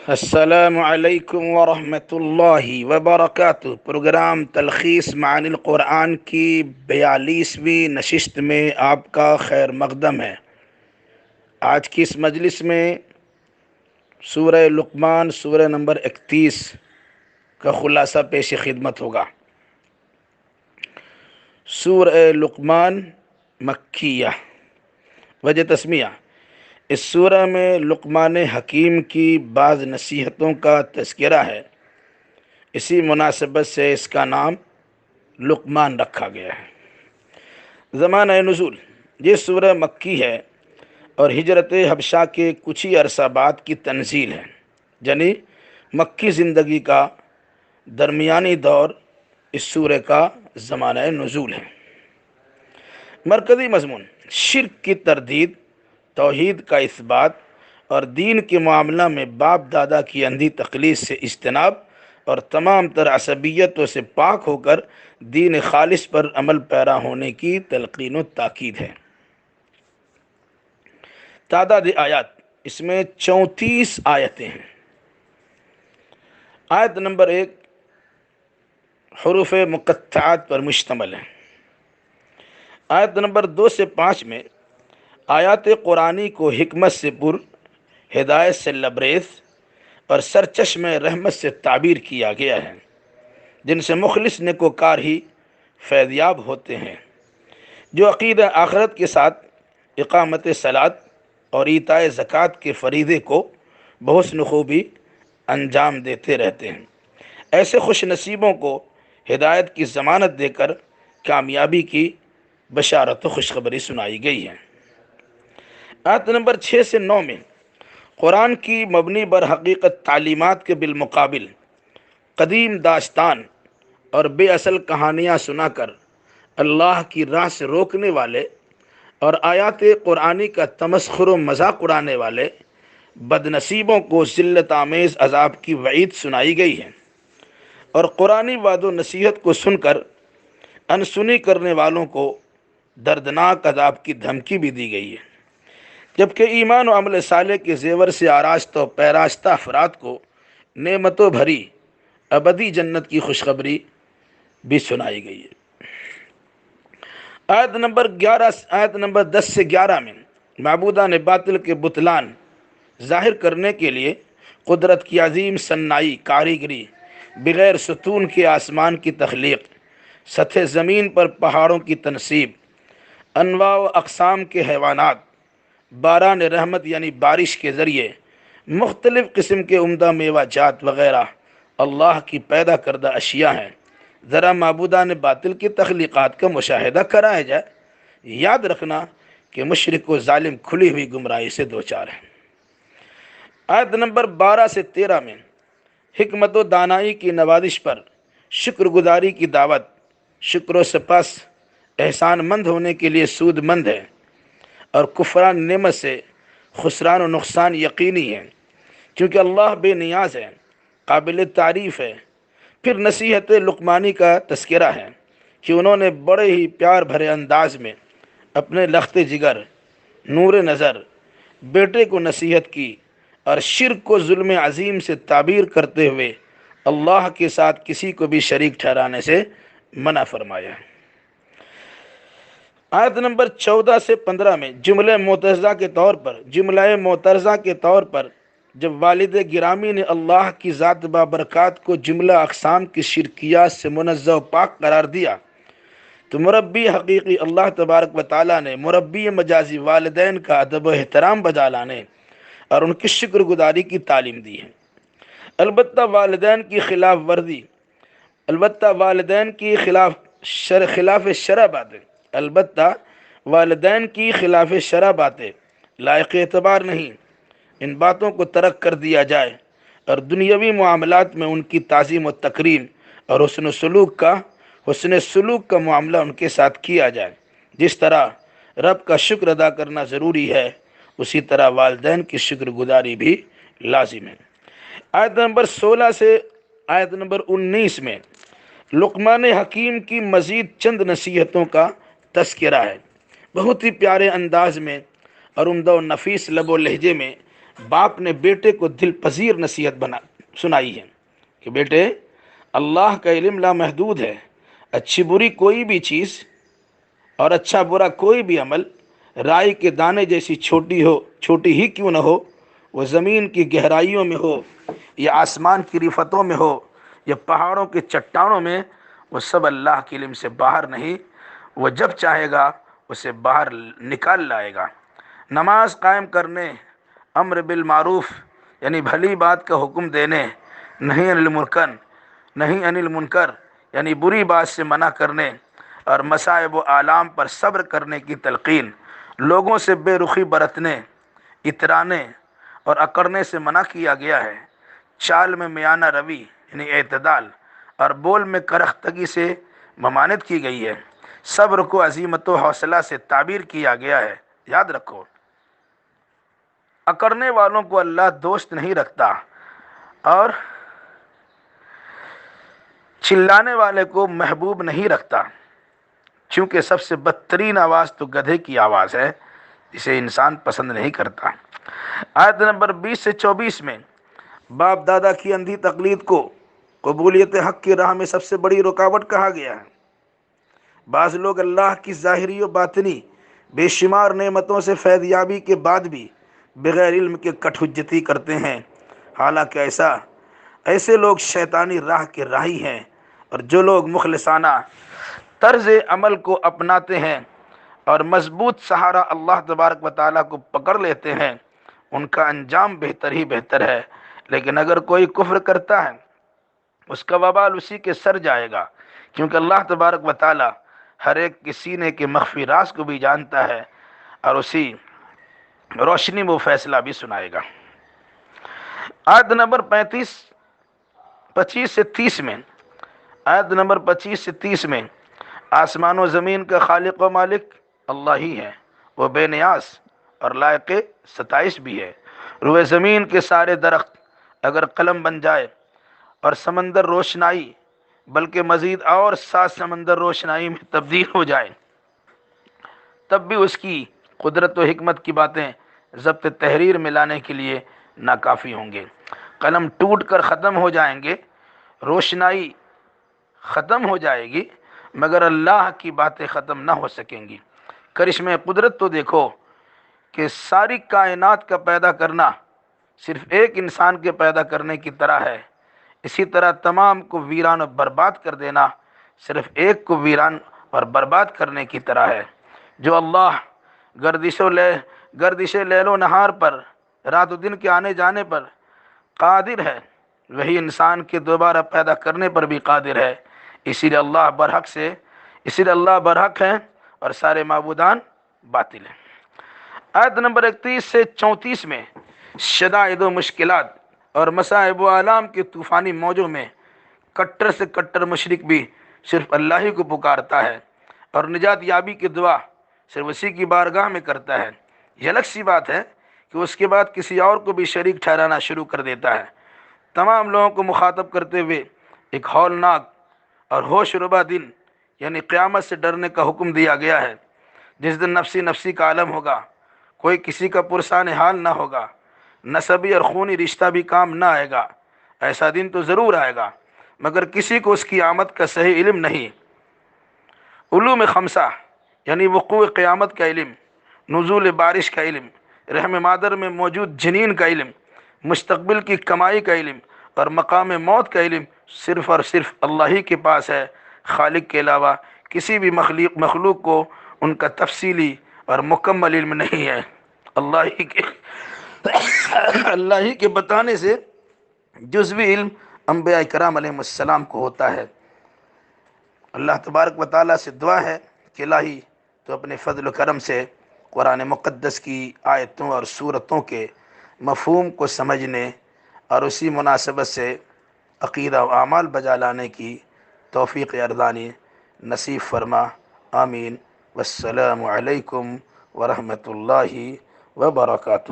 السلام علیکم ورحمۃ اللہ وبرکاتہ۔ پروگرام تلخیص معانی القرآن کی 42ویں نشست میں آپ کا خیر مقدم ہے۔ آج کی اس مجلس میں سورہ لقمان سورہ نمبر 31 کا خلاصہ پیش خدمت ہوگا۔ سورہ لقمان مکیہ۔ وجہ تسمیہ: اس سورہ میں لقمان حکیم کی بعض نصیحتوں کا تذکرہ ہے، اسی مناسبت سے اس کا نام لقمان رکھا گیا ہے۔ زمانہ نزول: یہ سورہ مکی ہے اور ہجرت حبشہ کے کچھ ہی عرصہ بعد کی تنزیل ہے، یعنی مکی زندگی کا درمیانی دور اس سورہ کا زمانہ نزول ہے۔ مرکزی مضمون: شرک کی تردید، توحید کا اثبات اور دین کے معاملہ میں باپ دادا کی اندھی تقلید سے اجتناب اور تمام تر عصبیتوں سے پاک ہو کر دین خالص پر عمل پیرا ہونے کی تلقین و تاکید ہے۔ تعداد آیات: اس میں 34 آیتیں ہیں۔ آیت نمبر 1 حروف مقطعات پر مشتمل ہے۔ آیت نمبر 2 سے 5 میں آیات قرآنی کو حکمت سے پر، ہدایت سے لبریز اور سرچشمہ رحمت سے تعبیر کیا گیا ہے، جن سے مخلص نیکوکار ہی فیض یاب ہوتے ہیں، جو عقیدہ آخرت کے ساتھ اقامت صلاۃ اور ایتاء زکوٰۃ کے فریضے کو بحسن خوبی انجام دیتے رہتے ہیں۔ ایسے خوش نصیبوں کو ہدایت کی ضمانت دے کر کامیابی کی بشارت و خوشخبری سنائی گئی ہے۔ آیت نمبر 6 سے 9 میں قرآن کی مبنی بر حقیقت تعلیمات کے بالمقابل قدیم داستان اور بے اصل کہانیاں سنا کر اللہ کی راہ سے روکنے والے اور آیات قرآنی کا تمسخر و مذاق اڑانے والے بد نصیبوں کو ذلت آمیز عذاب کی وعید سنائی گئی ہے، اور قرآنی وعد و نصیحت کو سن کر انسنی کرنے والوں کو دردناک عذاب کی دھمکی بھی دی گئی ہے، جبکہ ایمان و عمل صالح کے زیور سے آراستہ و پیراستہ افراد کو نعمتوں بھری ابدی جنت کی خوشخبری بھی سنائی گئی ہے۔ آیت نمبر 10 سے 11 میں معبودان باطل کے بطلان ظاہر کرنے کے لیے قدرت کی عظیم صناعی کاریگری، بغیر ستون کے آسمان کی تخلیق، سطح زمین پر پہاڑوں کی تنصیب، انواع و اقسام کے حیوانات، باران رحمت یعنی بارش کے ذریعے مختلف قسم کے عمدہ میوہ جات وغیرہ اللہ کی پیدا کردہ اشیاء ہیں۔ ذرا معبودان باطل کی تخلیقات کا مشاہدہ کرایا جائے، یاد رکھنا کہ مشرک و ظالم کھلی ہوئی گمراہی سے دوچار ہیں۔ آیت نمبر 12 سے 13 میں حکمت و دانائی کی نوازش پر شکر گزاری کی دعوت، شکر و سپاس احسان مند ہونے کے لیے سود مند ہے، اور کفران نعمت سے خسران و نقصان یقینی ہے، کیونکہ اللہ بے نیاز ہے، قابل تعریف ہے۔ پھر نصیحت لقمانی کا تذکرہ ہے کہ انہوں نے بڑے ہی پیار بھرے انداز میں اپنے لخت جگر نور نظر بیٹے کو نصیحت کی اور شرک کو ظلم عظیم سے تعبیر کرتے ہوئے اللہ کے ساتھ کسی کو بھی شریک ٹھہرانے سے منع فرمایا۔ آیت نمبر 14 سے 15 میں جملہ معترضہ کے طور پر جب والد گرامی نے اللہ کی ذات بابرکات کو جملہ اقسام کی شرکیات سے منزہ و پاک قرار دیا، تو مربی حقیقی اللہ تبارک و تعالیٰ نے مربی مجازی والدین کا ادب و احترام بجا لانے اور ان کی شکر گزاری کی تعلیم دی ہے۔ البتہ والدین کی خلاف شرع باتیں لائق اعتبار نہیں، ان باتوں کو ترک کر دیا جائے اور دنیاوی معاملات میں ان کی تعظیم و تکریم اور حسن سلوک کا معاملہ ان کے ساتھ کیا جائے۔ جس طرح رب کا شکر ادا کرنا ضروری ہے، اسی طرح والدین کی شکر گزاری بھی لازم ہے۔ آیت نمبر 16 سے آیت نمبر 19 میں لقمان حکیم کی مزید چند نصیحتوں کا تذکرہ ہے۔ بہت ہی پیارے انداز میں اور عمدہ و نفیس لب و لہجے میں باپ نے بیٹے کو دل پذیر نصیحت سنائی ہے کہ بیٹے، اللہ کا علم لامحدود ہے، اچھی بری کوئی بھی چیز اور اچھا برا کوئی بھی عمل رائی کے دانے جیسی چھوٹی ہی کیوں نہ ہو، وہ زمین کی گہرائیوں میں ہو یا آسمان کی رفتوں میں ہو یا پہاڑوں کے چٹانوں میں، وہ سب اللہ کے علم سے باہر نہیں، وہ جب چاہے گا اسے باہر نکال لائے گا۔ نماز قائم کرنے، امر بالمعروف یعنی بھلی بات کا حکم دینے، نہیں عن المنکر یعنی بری بات سے منع کرنے، اور مصائب و آلام پر صبر کرنے کی تلقین، لوگوں سے بے رخی برتنے، اترانے اور اکڑنے سے منع کیا گیا ہے۔ چال میں میانہ روی یعنی اعتدال اور بول میں کرختگی سے ممانعت کی گئی ہے۔ صبر کو عزیمت و حوصلہ سے تعبیر کیا گیا ہے۔ یاد رکھو، اکڑنے والوں کو اللہ دوست نہیں رکھتا اور چلانے والے کو محبوب نہیں رکھتا، چونکہ سب سے بدترین آواز تو گدھے کی آواز ہے جسے انسان پسند نہیں کرتا۔ آیت نمبر 20 سے 24 میں باپ دادا کی اندھی تقلید کو قبولیت حق کی راہ میں سب سے بڑی رکاوٹ کہا گیا ہے۔ بعض لوگ اللہ کی ظاہری و باطنی بے شمار نعمتوں سے فیض یابی کے بعد بھی بغیر علم کے کٹ حجتی کرتے ہیں، حالانکہ ایسے لوگ شیطانی راہ کے راہی ہیں، اور جو لوگ مخلصانہ طرز عمل کو اپناتے ہیں اور مضبوط سہارا اللہ تبارک و تعالیٰ کو پکڑ لیتے ہیں، ان کا انجام بہتر ہی بہتر ہے۔ لیکن اگر کوئی کفر کرتا ہے، اس کا وبال اسی کے سر جائے گا، کیونکہ اللہ تبارک و تعالیٰ ہر ایک کے سینے کے مخفی راز کو بھی جانتا ہے، اور اسی روشنی وہ فیصلہ بھی سنائے گا۔ آیت نمبر 25 سے 30 میں آسمان و زمین کا خالق و مالک اللہ ہی ہے، وہ بے نیاز اور لائق ستائش بھی ہے۔ روئے زمین کے سارے درخت اگر قلم بن جائے اور سمندر روشنائی بلکہ مزید اور 7 سمندر روشنائی میں تبدیل ہو جائے، تب بھی اس کی قدرت و حکمت کی باتیں ضبط تحریر میں لانے کے لیے ناکافی ہوں گے۔ قلم ٹوٹ کر ختم ہو جائیں گے، روشنائی ختم ہو جائے گی، مگر اللہ کی باتیں ختم نہ ہو سکیں گی۔ کرشمے قدرت تو دیکھو کہ ساری کائنات کا پیدا کرنا صرف ایک انسان کے پیدا کرنے کی طرح ہے، اسی طرح تمام کو ویران و برباد کر دینا صرف ایک کو ویران اور برباد کرنے کی طرح ہے۔ جو اللہ گردش لیل و نہار پر، رات و دن کے آنے جانے پر قادر ہے، وہی انسان کے دوبارہ پیدا کرنے پر بھی قادر ہے۔ اسی لیے اللہ برحق ہے اور سارے معبودان باطل ہیں۔ آیت نمبر 31 سے 34 میں شدائد و مشکلات اور مصائب و آلام کے طوفانی موجوں میں کٹر سے کٹر مشرک بھی صرف اللہ ہی کو پکارتا ہے، اور نجات یابی کی دعا صرف اسی کی بارگاہ میں کرتا ہے۔ یہ الگ سی بات ہے کہ اس کے بعد کسی اور کو بھی شریک ٹھہرانا شروع کر دیتا ہے۔ تمام لوگوں کو مخاطب کرتے ہوئے ایک ہولناک اور ہوش ربا دن یعنی قیامت سے ڈرنے کا حکم دیا گیا ہے، جس دن نفسی نفسی کا عالم ہوگا، کوئی کسی کا پرسان حال نہ ہوگا، نسبی اور خونی رشتہ بھی کام نہ آئے گا۔ ایسا دن تو ضرور آئے گا، مگر کسی کو اس کی آمد کا صحیح علم نہیں۔ علوم خمسہ یعنی وقوع قیامت کا علم، نزول بارش کا علم، رحم مادر میں موجود جنین کا علم، مستقبل کی کمائی کا علم اور مقام موت کا علم صرف اور صرف اللہ ہی کے پاس ہے۔ خالق کے علاوہ کسی بھی مخلوق کو ان کا تفصیلی اور مکمل علم نہیں ہے۔ اللہ ہی کے بتانے سے جزوی علم انبیاء کرام علیہ السلام کو ہوتا ہے۔ اللہ تبارک و تعالیٰ سے دعا ہے کہ الہی تو اپنے فضل و کرم سے قرآن مقدس کی آیتوں اور سورتوں کے مفہوم کو سمجھنے اور اسی مناسبت سے عقیدہ و اعمال بجا لانے کی توفیق ارزانی نصیب فرما، آمین۔ والسلام علیکم ورحمۃ اللہ وبرکاتہ۔